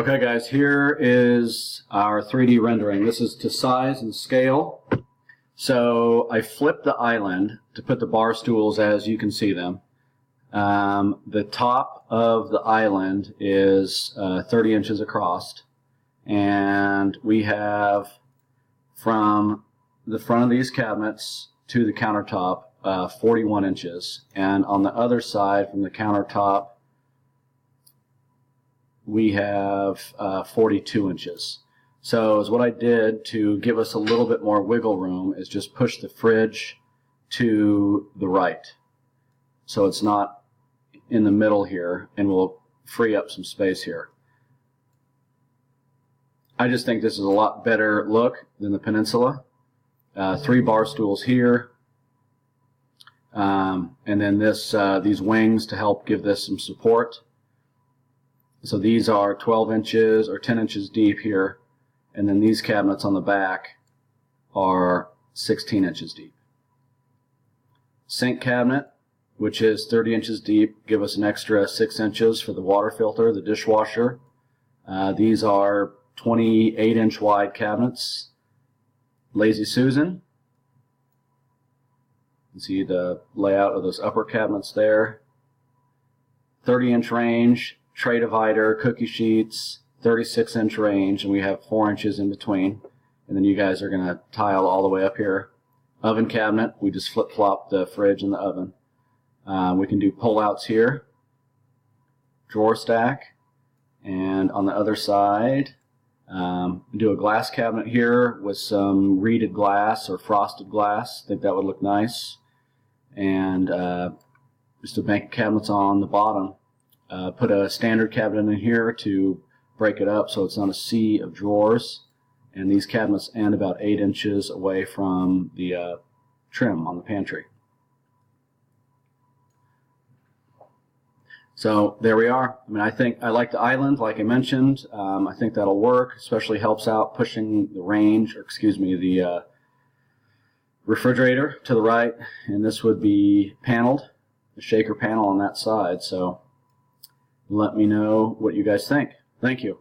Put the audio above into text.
Okay guys, here is our 3D rendering. This is to size and scale. So I flipped the island to put the bar stools as you can see them. The top of the island is 30 inches across, and we have from the front of these cabinets to the countertop 41 inches, and on the other side from the countertop we have 42 inches. So is what I did to give us a little bit more wiggle room is just push the fridge to the right, so it's not in the middle here, and we'll free up some space here. I just think this is a lot better look than the Peninsula. 3 bar stools here, and then these wings to help give this some support. So these are 12 inches or 10 inches deep here, and then these cabinets on the back are 16 inches deep. Sink cabinet, which is 30 inches deep, give us an extra 6 inches for the water filter, the dishwasher. These are 28-inch wide cabinets. Lazy Susan. You can see the layout of those upper cabinets there. 30-inch range. Tray divider, cookie sheets, 36-inch range, and we have 4 inches in between. And then you guys are going to tile all the way up here. Oven cabinet, we just flip-flop the fridge and the oven. We can do pull-outs here. Drawer stack. And on the other side, do a glass cabinet here with some reeded glass or frosted glass. I think that would look nice. And just a bank of cabinets on the bottom. Put a standard cabinet in here to break it up so it's not a sea of drawers. And these cabinets end about 8 inches away from the trim on the pantry. So there we are. I mean, I like the island, like I mentioned. I think that'll work. Especially helps out pushing the range, or excuse me, the refrigerator to the right. And this would be paneled, the shaker panel on that side. So let me know what you guys think. Thank you.